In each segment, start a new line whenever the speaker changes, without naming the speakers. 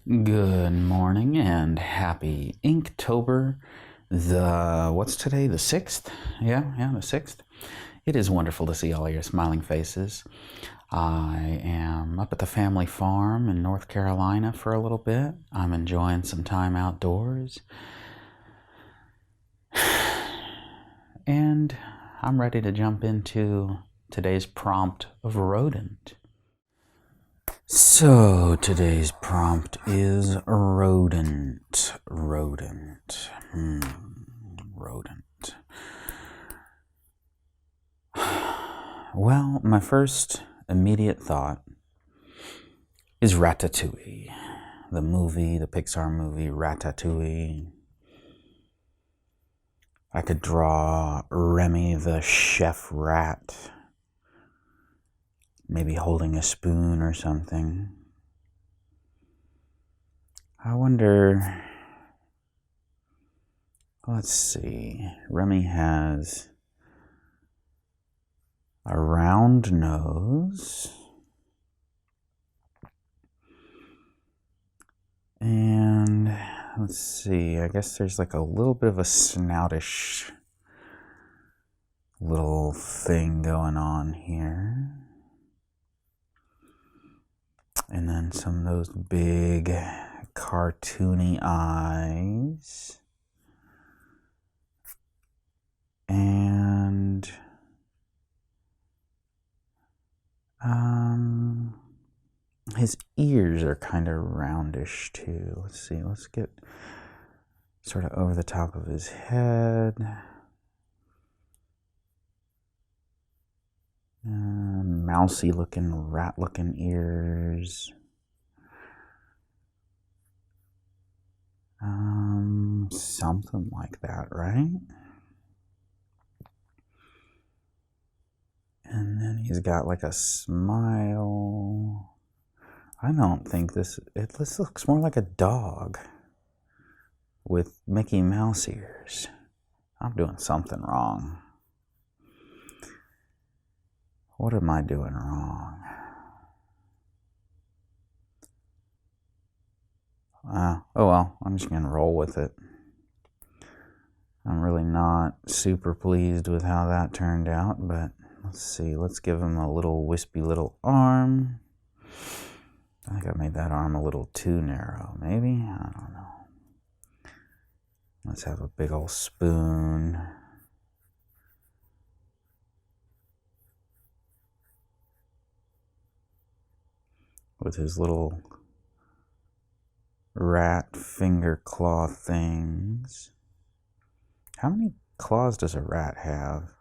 Good morning and happy Inktober. What's today? The 6th? Yeah, the 6th. It is wonderful to see all your smiling faces. I am up at the family farm in North Carolina for a little bit. I'm enjoying some time outdoors. And I'm ready to jump into today's prompt of Rodent. So today's prompt is rodent. Rodent. Well, my first immediate thought is Ratatouille. The Pixar movie Ratatouille. I could draw Remi the chef rat, maybe holding a spoon or something. I wonder, let's see, Remi has a round nose and let's see, I guess there's like a little bit of a snoutish little thing going on here. And then some of those big cartoony eyes. And his ears are kind of roundish too. Let's see, let's get sort of over the top of his head. Mousy looking, rat looking ears. Something like that, right? And then he's got like a smile. I don't think this looks more like a dog with Mickey Mouse ears. I'm doing something wrong. What am I doing wrong? Oh well, I'm just gonna roll with it. I'm really not super pleased with how that turned out, but let's see, let's give him a little wispy little arm. I think I made that arm a little too narrow, maybe? I don't know. Let's have a big old spoon. With his little rat finger claw things. How many claws does a rat have?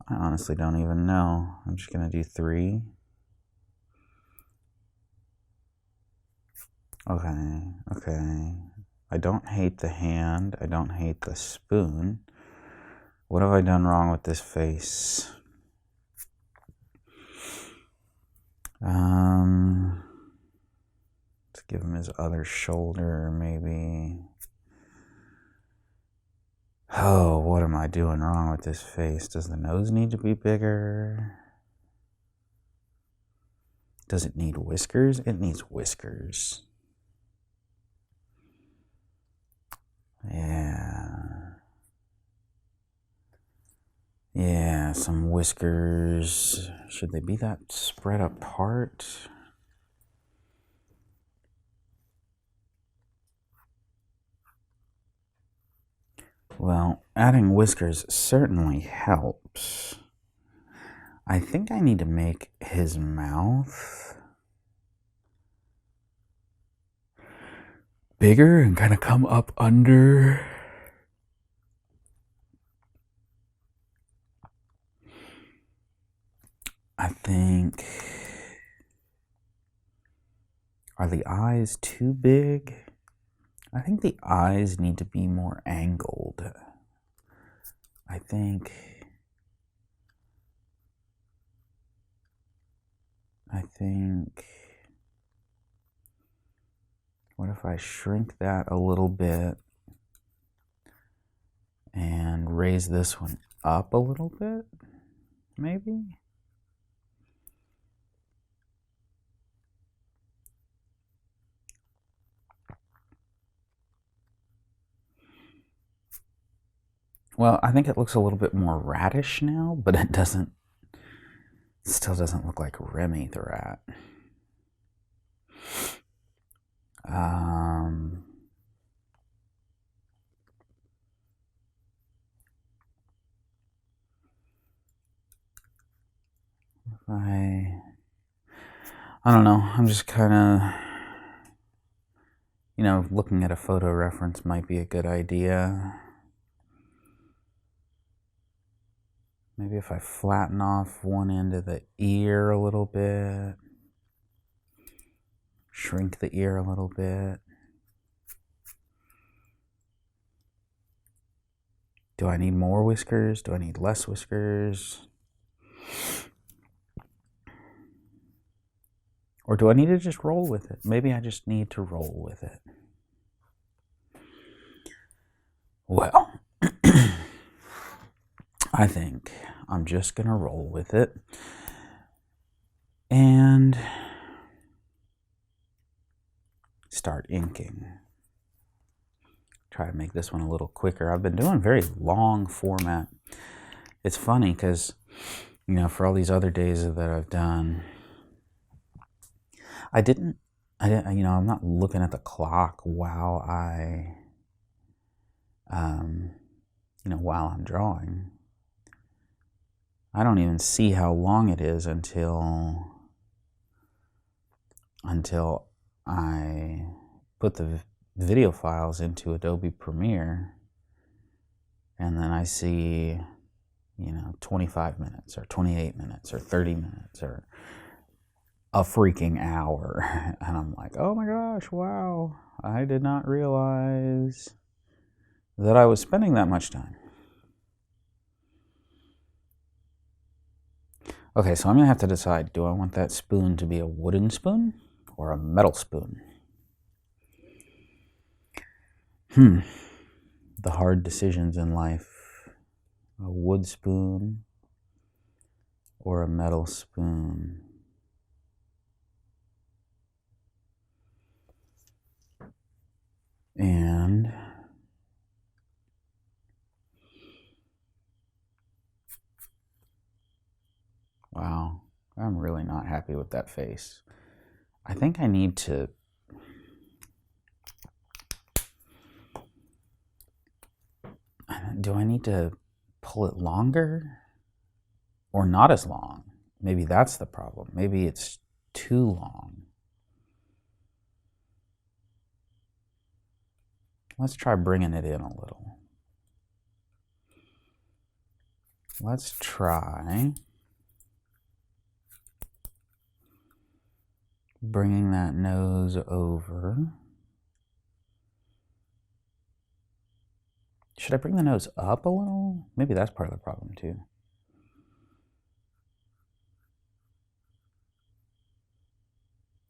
I honestly don't even know. I'm just gonna do 3. Okay. I don't hate the hand. I don't hate the spoon. What have I done wrong with this face? Let's give him his other shoulder, maybe. Oh, what am I doing wrong with this face? Does the nose need to be bigger? Does it need whiskers? It needs whiskers. Yeah, some whiskers. Should they be that spread apart? Well, adding whiskers certainly helps. I think I need to make his mouth bigger and kind of come up under. I think, are the eyes too big? I think the eyes need to be more angled. I think what if I shrink that a little bit and raise this one up a little bit, maybe? Well, I think it looks a little bit more radish now, but it still doesn't look like Remi the rat. I don't know. I'm just kind of, looking at a photo reference might be a good idea. Maybe if I flatten off one end of the ear a little bit, shrink the ear a little bit. Do I need more whiskers? Do I need less whiskers? Or do I need to just roll with it? Maybe I just need to roll with it. Well, I think I'm just going to roll with it and start inking. Try to make this one a little quicker. I've been doing very long format. It's funny because, for all these other days that I've done, I didn't, I'm not looking at the clock while while I'm drawing. I don't even see how long it is until I put the video files into Adobe Premiere, and then I see, 25 minutes or 28 minutes or 30 minutes or a freaking hour. And I'm like, oh my gosh, wow, I did not realize that I was spending that much time. Okay, so I'm gonna have to decide, do I want that spoon to be a wooden spoon or a metal spoon? The hard decisions in life. A wood spoon or a metal spoon? And wow, I'm really not happy with that face. I think I need to do I need to pull it longer or not as long? Maybe that's the problem. Maybe it's too long. Let's try bringing it in a little. Let's try bringing that nose over. Should I bring the nose up a little? Maybe that's part of the problem too.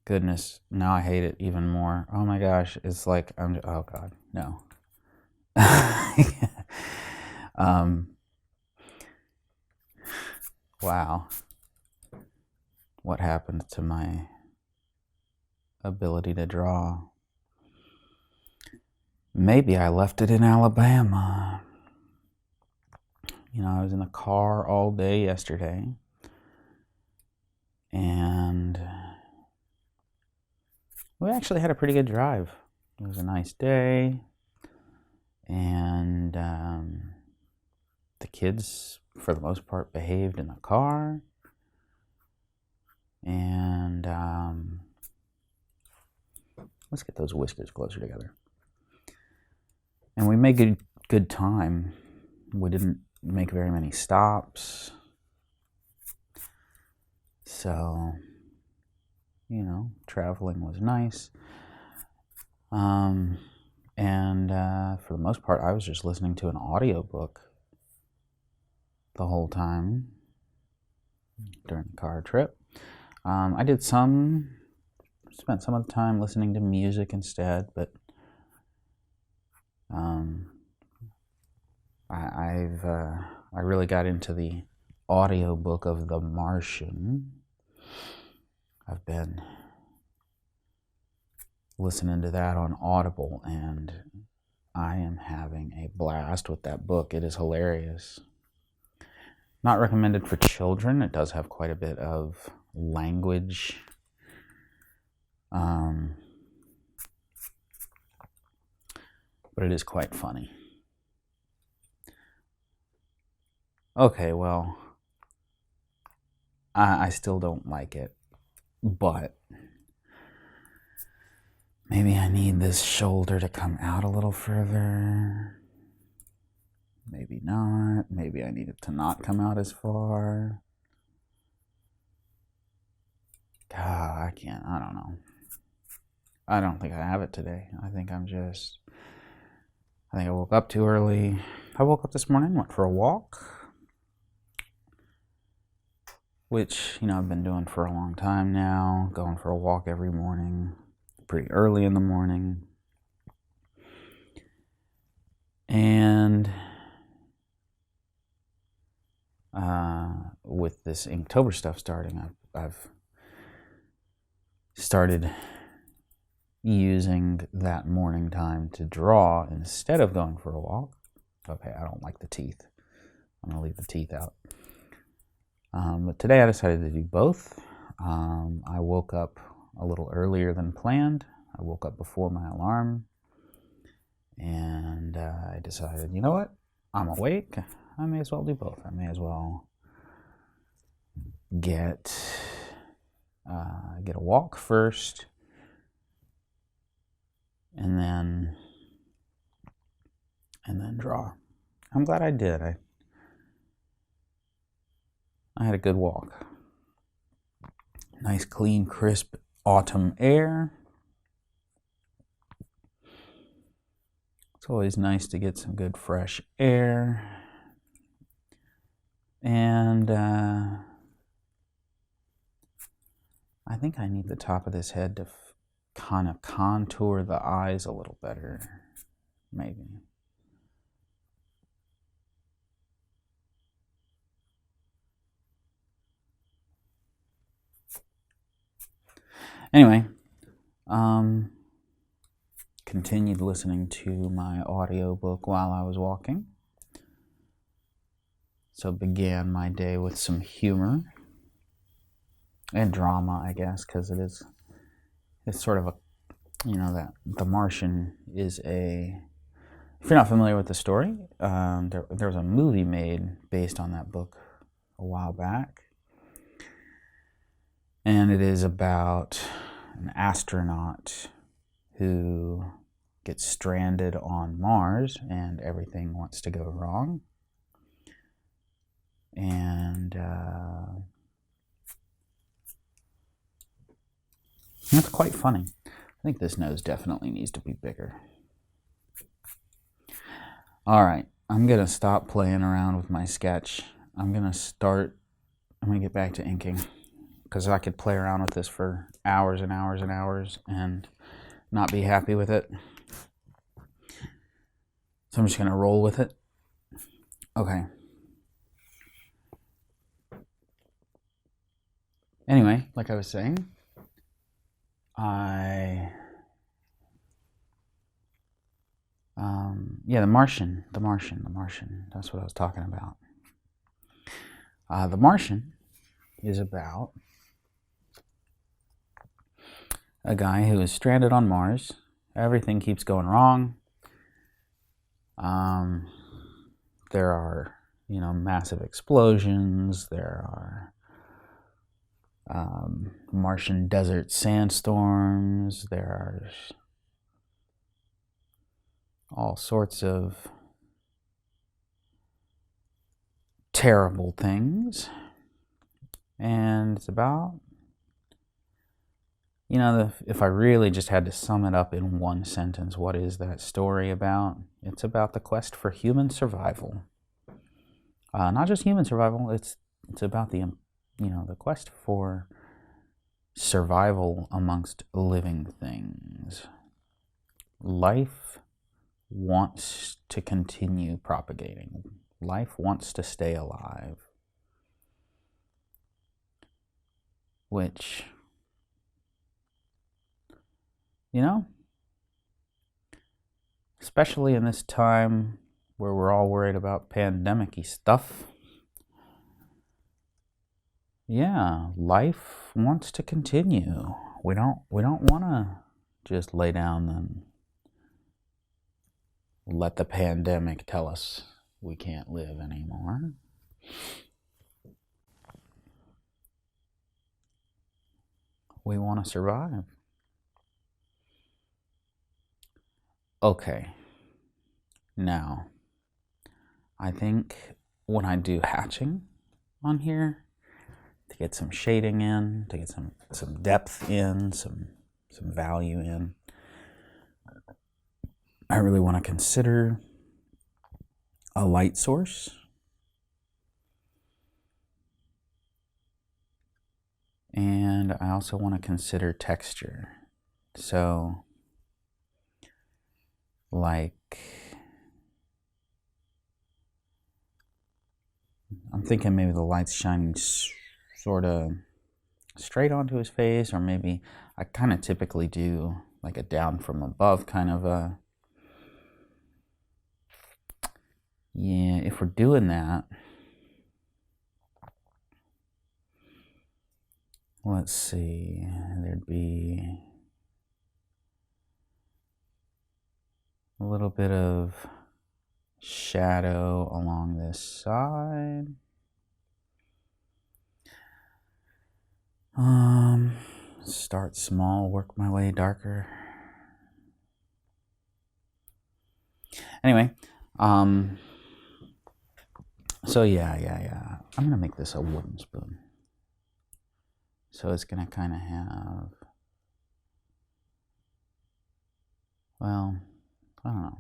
Goodness, now I hate it even more. Oh my gosh, it's like oh God, no. Wow. What happened to my ability to draw? Maybe I left it in Alabama. I was in the car all day yesterday, and we actually had a pretty good drive. It was a nice day, and the kids, for the most part, behaved in the car, and let's get those whiskers closer together. And we made good time. We didn't make very many stops. So, traveling was nice. And for the most part, I was just listening to an audiobook the whole time during the car trip. I spent some of the time listening to music instead, but I really got into the audiobook of The Martian. I've been listening to that on Audible, and I am having a blast with that book. It is hilarious. Not recommended for children. It does have quite a bit of language. But it is quite funny. Okay, well, I still don't like it, but maybe I need this shoulder to come out a little further. Maybe not. Maybe I need it to not come out as far. God, I don't know. I don't think I have it today. I think I woke up too early. I woke up this morning, went for a walk, which, I've been doing for a long time now, going for a walk every morning, pretty early in the morning. And with this Inktober stuff starting, I've started using that morning time to draw instead of going for a walk. Okay, I don't like the teeth. I'm going to leave the teeth out. But today I decided to do both. I woke up a little earlier than planned. I woke up before my alarm. And I decided, you know what? I'm awake. I may as well do both. I may as well get a walk first, and then draw. I'm glad I did. I had a good walk. Nice, clean, crisp autumn air. It's always nice to get some good fresh air. And I think I need the top of this head to kind of contour the eyes a little better, maybe. Anyway, continued listening to my audiobook while I was walking. So began my day with some humor and drama, I guess, because it's sort of that The Martian is if you're not familiar with the story, there was a movie made based on that book a while back. And it is about an astronaut who gets stranded on Mars and everything wants to go wrong. And it's quite funny. I think this nose definitely needs to be bigger. All right, I'm going to stop playing around with my sketch. I'm going to get back to inking, because I could play around with this for hours and hours and hours and not be happy with it. So I'm just going to roll with it. Okay. Anyway, like I was saying, The Martian. That's what I was talking about. The Martian is about a guy who is stranded on Mars. Everything keeps going wrong. There are, massive explosions. There are Martian desert sandstorms. There are all sorts of terrible things. And it's about, if I really just had to sum it up in one sentence, what is that story about? It's about the quest for human survival. Not just human survival, it's about the quest for survival amongst living things. Life wants to continue propagating. Life wants to stay alive. Which, especially in this time where we're all worried about pandemic-y stuff. Yeah, life wants to continue. We don't want to just lay down and let the pandemic tell us we can't live anymore. We want to survive. Okay. Now, I think when I do hatching on here, to get some shading in, to get some depth in, some value in, I really want to consider a light source. And I also want to consider texture. So, like, I'm thinking maybe the light's shining sort of straight onto his face, or maybe I kind of typically do like a down from above kind of a, yeah, if we're doing that, let's see, there'd be a little bit of shadow along this side. Start small, work my way darker. Anyway, so yeah. I'm gonna make this a wooden spoon. So it's gonna kind of have, well, I don't know.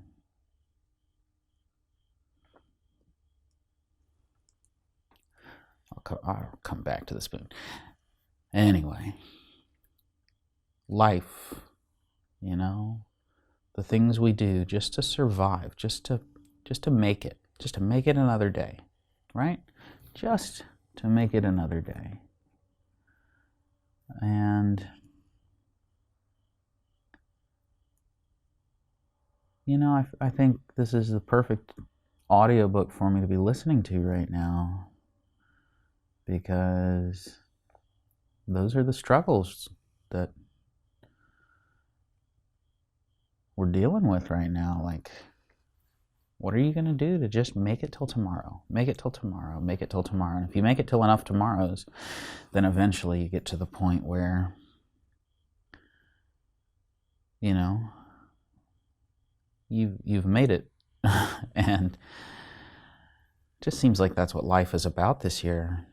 I'll come back to the spoon. Anyway, life, you know, the things we do just to survive, just to make it another day, right? Just to make it another day. And, you know, I think this is the perfect audiobook for me to be listening to right now, because those are the struggles that we're dealing with right now. Like, what are you going to do to just make it till tomorrow? Make it till tomorrow. Make it till tomorrow. And if you make it till enough tomorrows, then eventually you get to the point where, you know, you've made it. And it just seems like that's what life is about this year.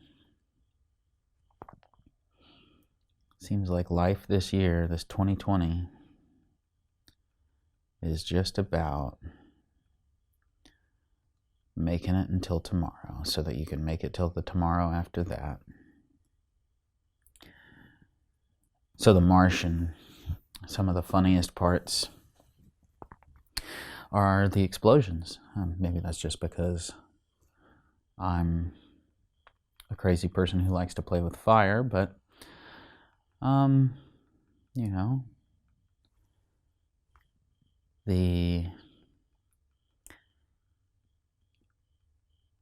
Seems like life this year, this 2020, is just about making it until tomorrow so that you can make it till the tomorrow after that. So The Martian, some of the funniest parts are the explosions. Maybe that's just because I'm a crazy person who likes to play with fire, but you know,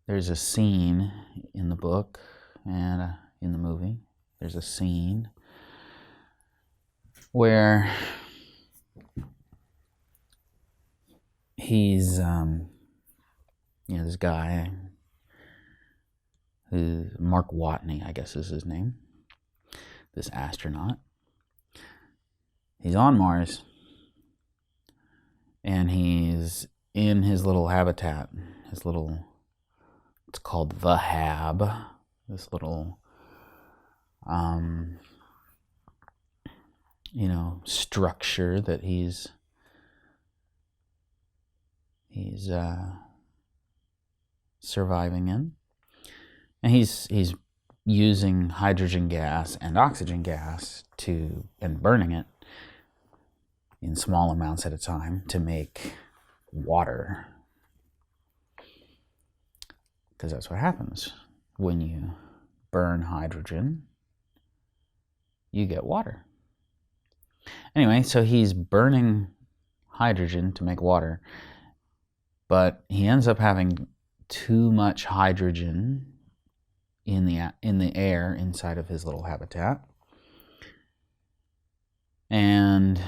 there's a scene in the book and in the movie. There's a scene where he's, you know, this guy who, Mark Watney, I guess is his name, this astronaut. He's on Mars, and he's in his little habitat, his little, it's called the Hab, this little, you know, structure that he's surviving in. And he's using hydrogen gas and oxygen gas and burning it in small amounts at a time to make water. Because that's what happens when you burn hydrogen, you get water. Anyway, so he's burning hydrogen to make water, but he ends up having too much hydrogen in the air inside of his little habitat. And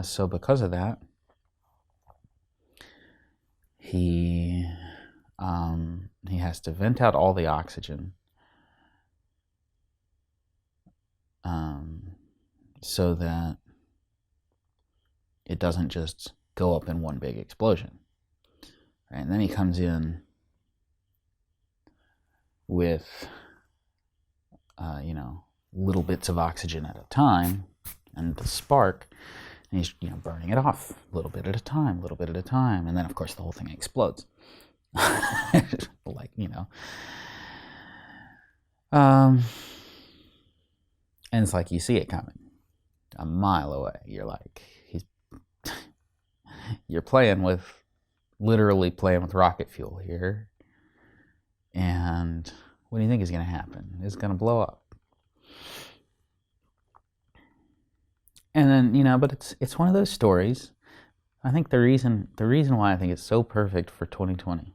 so because of that, he has to vent out all the oxygen so that it doesn't just go up in one big explosion. Right? And then he comes in with, little bits of oxygen at a time, and the spark, and he's, burning it off a little bit at a time, and then of course the whole thing explodes. And it's like you see it coming a mile away. You're like, you're literally playing with rocket fuel here. And what do you think is going to happen? It's going to blow up. And then, but it's one of those stories. I think the reason why I think it's so perfect for 2020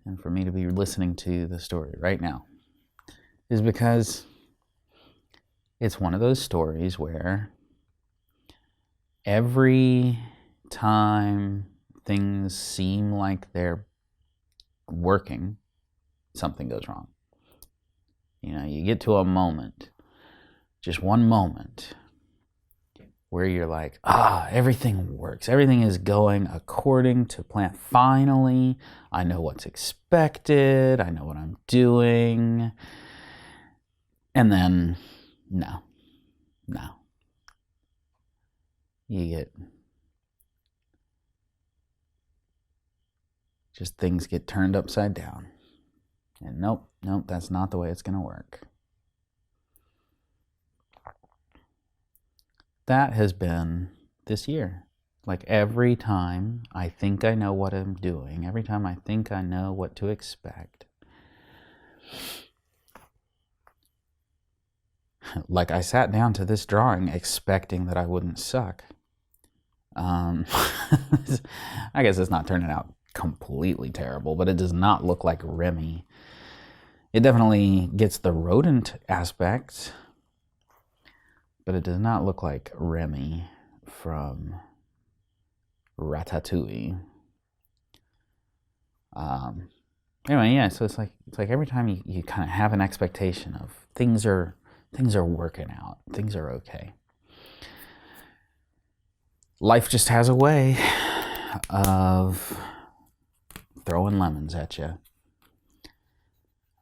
and for me to be listening to the story right now is because it's one of those stories where every time things seem like they're working, something goes wrong. You get to a moment, just one moment, where you're like, everything works. Everything is going according to plan. Finally, I know what's expected. I know what I'm doing. And then, no. Things get turned upside down. And nope, that's not the way it's going to work. That has been this year. Like every time I think I know what I'm doing, every time I think I know what to expect, like I sat down to this drawing expecting that I wouldn't suck. I guess it's not turning out completely terrible, but it does not look like Remi. It definitely gets the rodent aspect, but it does not look like Remi from Ratatouille. Anyway, yeah. So it's like every time you kind of have an expectation of things are working out, things are okay. Life just has a way of throwing lemons at you.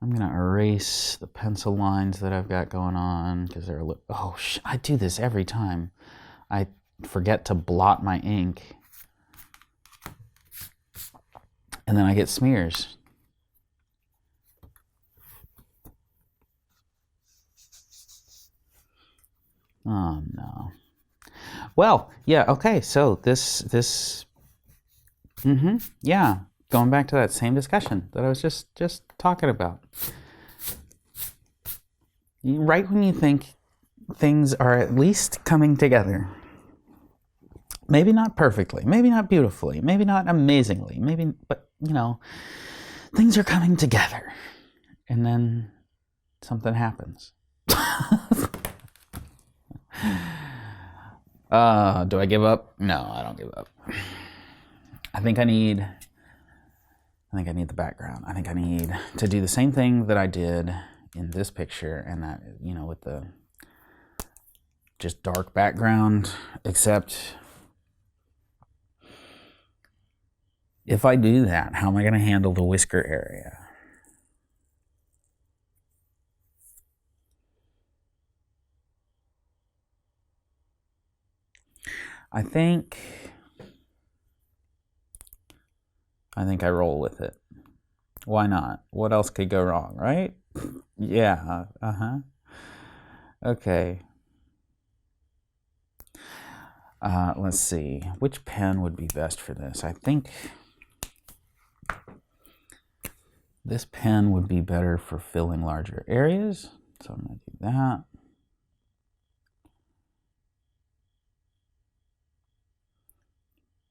I'm going to erase the pencil lines that I've got going on because they're I do this every time. I forget to blot my ink. And then I get smears. Oh no. Well, yeah, okay, so yeah, going back to that same discussion that I was just talking about. Right when you think things are at least coming together, maybe not perfectly, maybe not beautifully, maybe not amazingly, but things are coming together, and then something happens. Do I give up? No, I don't give up. I think I need the background. I think I need to do the same thing that I did in this picture, and that, with the just dark background, except if I do that, how am I going to handle the whisker area? I think I roll with it. Why not? What else could go wrong, right? Yeah, Okay. Let's see. Which pen would be best for this? I think this pen would be better for filling larger areas. So I'm going to do that.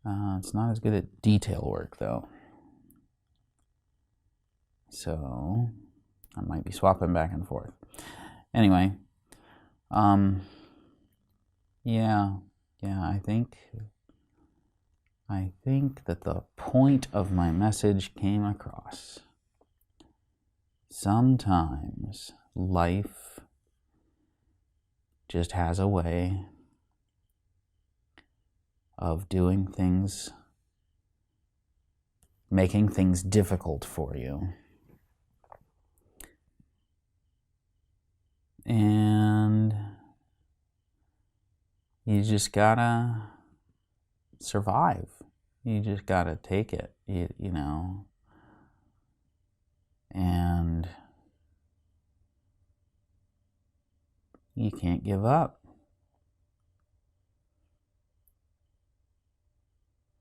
It's not as good at detail work, though. So I might be swapping back and forth. Anyway, yeah, I think that the point of my message came across. Sometimes life just has a way of doing things, making things difficult for you. And you just gotta survive. You just gotta take it, you know. And you can't give up.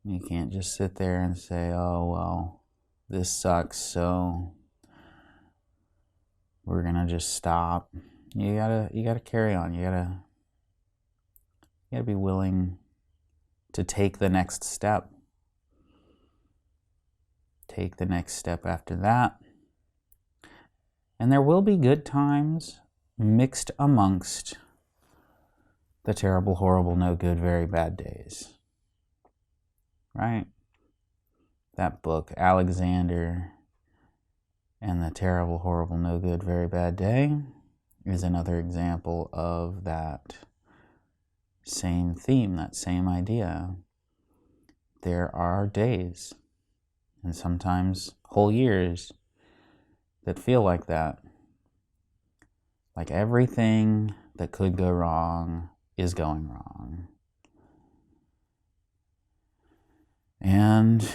You can't just sit there and say, oh, well, this sucks, so we're gonna just stop. You gotta carry on. You gotta be willing to take the next step. Take the next step after that. And there will be good times mixed amongst the terrible, horrible, no good, very bad days. Right? That book, Alexander and the Terrible, Horrible, No Good, Very Bad Day, is another example of that same theme, that same idea. There are days, and sometimes whole years, that feel like that. Like everything that could go wrong is going wrong. And,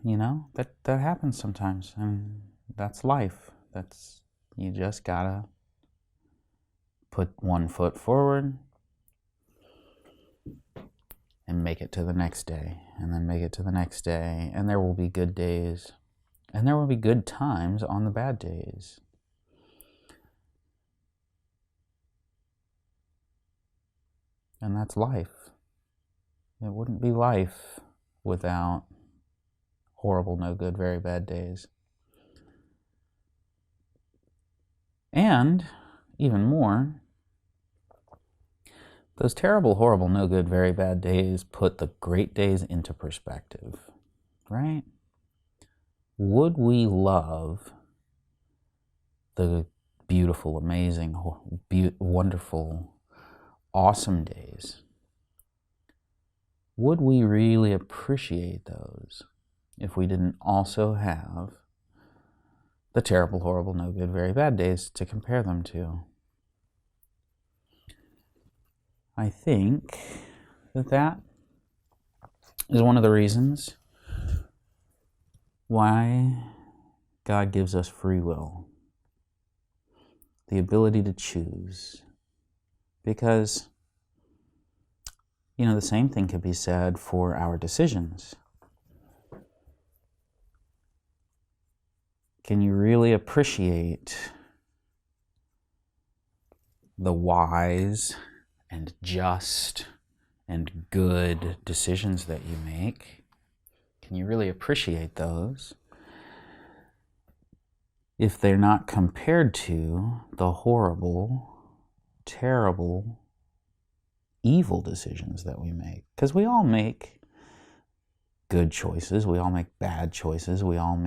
you know, that happens sometimes. And that's life. You just gotta put one foot forward and make it to the next day. And then make it to the next day. And there will be good days. And there will be good times on the bad days. And that's life. It wouldn't be life without horrible, no good, very bad days. And, even more, those terrible, horrible, no good, very bad days put the great days into perspective, right? Would we love the beautiful, amazing, wonderful, awesome days? Would we really appreciate those if we didn't also have the terrible, horrible, no good, very bad days to compare them to? I think that is one of the reasons why God gives us free will, the ability to choose. Because, you know, the same thing could be said for our decisions. Can you really appreciate the wise and just and good decisions that you make? Can you really appreciate those if they're not compared to the horrible, terrible, evil decisions that we make? Because we all make good choices, we all make bad choices, we all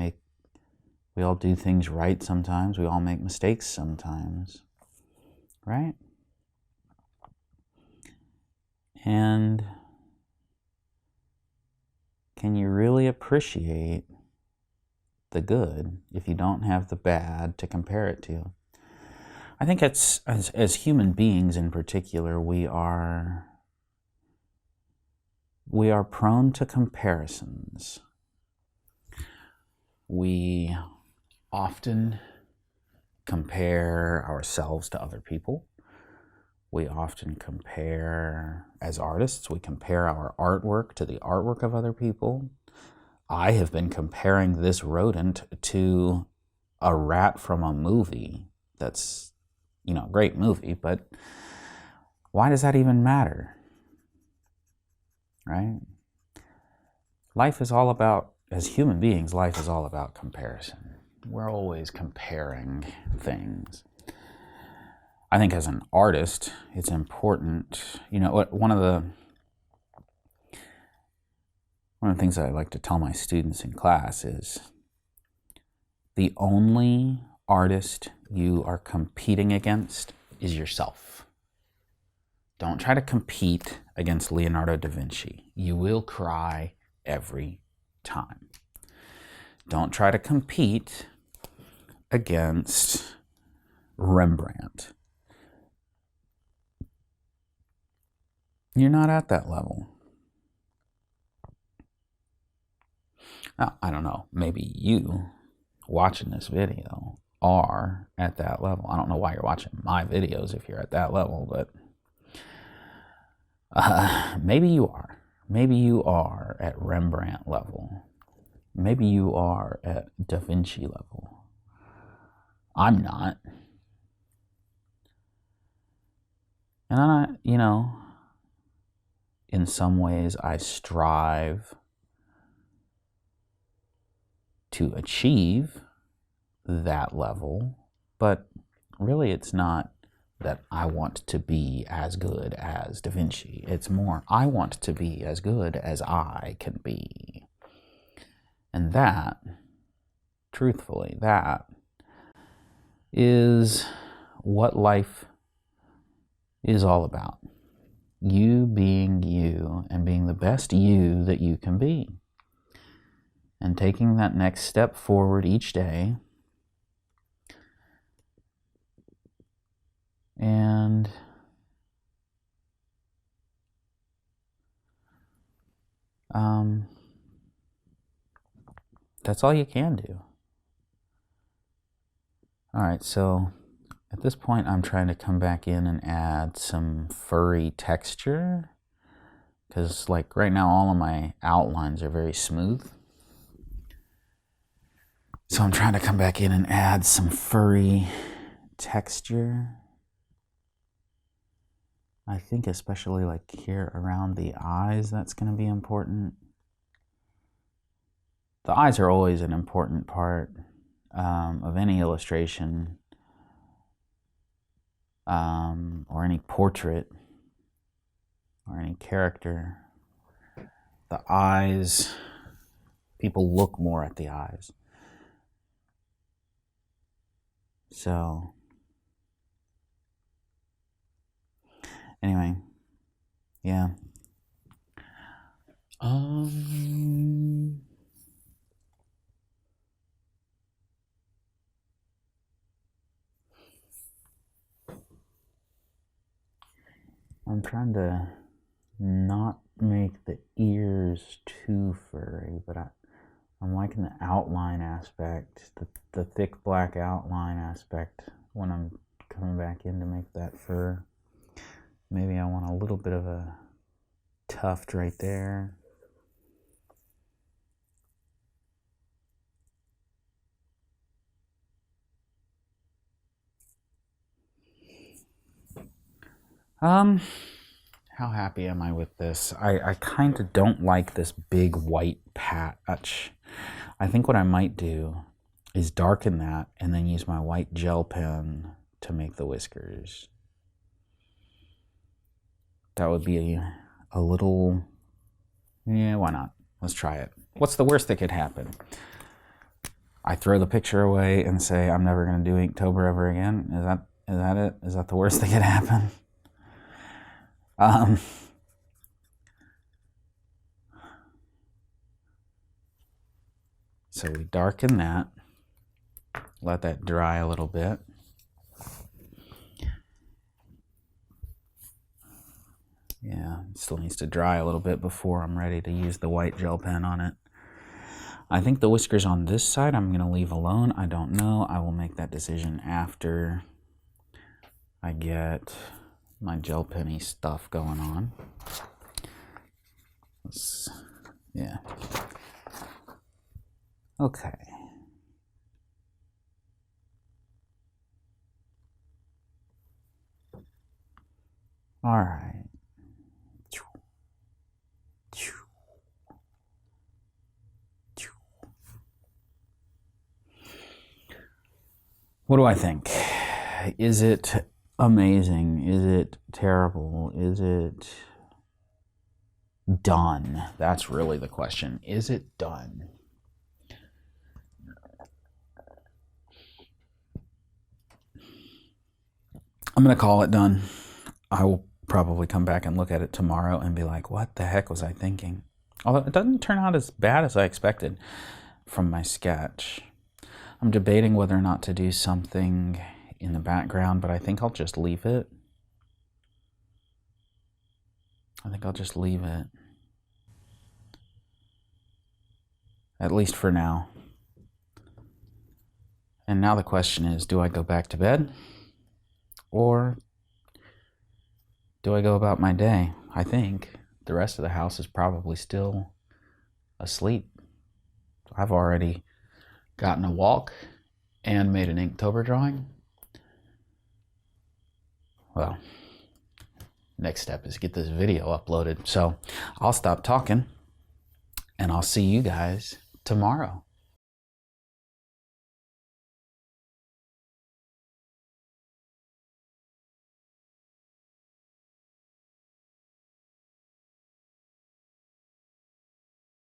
do things right sometimes, we all make mistakes sometimes, right? And can you really appreciate the good if you don't have the bad to compare it to? I think as human beings in particular, we are prone to comparisons. We often compare ourselves to other people. We often compare, as artists, we compare our artwork to the artwork of other people. I have been comparing this rodent to a rat from a movie that's, you know, a great movie, but why does that even matter? Right? life is all about, as human beings, life is all about comparison. We're always comparing things. I think as an artist, it's important, one of the things that I like to tell my students in class is the only artist you are competing against is yourself. Don't try to compete against Leonardo da Vinci. You will cry every time. Don't try to compete against Rembrandt. You're not at that level. Now, I don't know, maybe you watching this video are at that level. I don't know why you're watching my videos if you're at that level, but maybe you are. Maybe you are at Rembrandt level. Maybe you are at Da Vinci level. I'm not. And in some ways I strive to achieve that level, but really it's not that I want to be as good as Da Vinci. It's more, I want to be as good as I can be. And that, truthfully, that is what life is all about. You being you and being the best you that you can be. And taking that next step forward each day. And that's all you can do. All right, so at this point, I'm trying to come back in and add some furry texture. Because like right now, all of my outlines are very smooth. So I'm trying to come back in and add some furry texture. I think especially like here around the eyes, that's going to be important. The eyes are always an important part of any illustration or any portrait or any character. The eyes, people look more at the eyes. So, anyway, yeah. I'm trying to not make the ears too furry, but I'm liking the outline aspect, the thick black outline aspect when I'm coming back in to make that fur. Maybe I want a little bit of a tuft right there. How happy am I with this? I kind of don't like this big white patch. I think what I might do is darken that and then use my white gel pen to make the whiskers. That would be a little, yeah, why not? Let's try it. What's the worst that could happen? I throw the picture away and say, I'm never going to do Inktober ever again? Is that it? Is that the worst that could happen? So we darken that, let that dry a little bit. Yeah, it still needs to dry a little bit before I'm ready to use the white gel pen on it. I think the whiskers on this side I'm going to leave alone. I don't know. I will make that decision after I get my gel penny stuff going on. Yeah. Okay. All right. What do I think? Is it amazing? Is it terrible? Is it done? That's really the question. Is it done? I'm going to call it done. I will probably come back and look at it tomorrow and be like, what the heck was I thinking? Although it doesn't turn out as bad as I expected from my sketch. I'm debating whether or not to do something in the background, but I think I'll just leave it. I think I'll just leave it. At least for now. And now the question is, do I go back to bed? Or do I go about my day? I think the rest of the house is probably still asleep. I've already gotten a walk and made an Inktober drawing. Well, next step is get this video uploaded. So I'll stop talking and I'll see you guys tomorrow.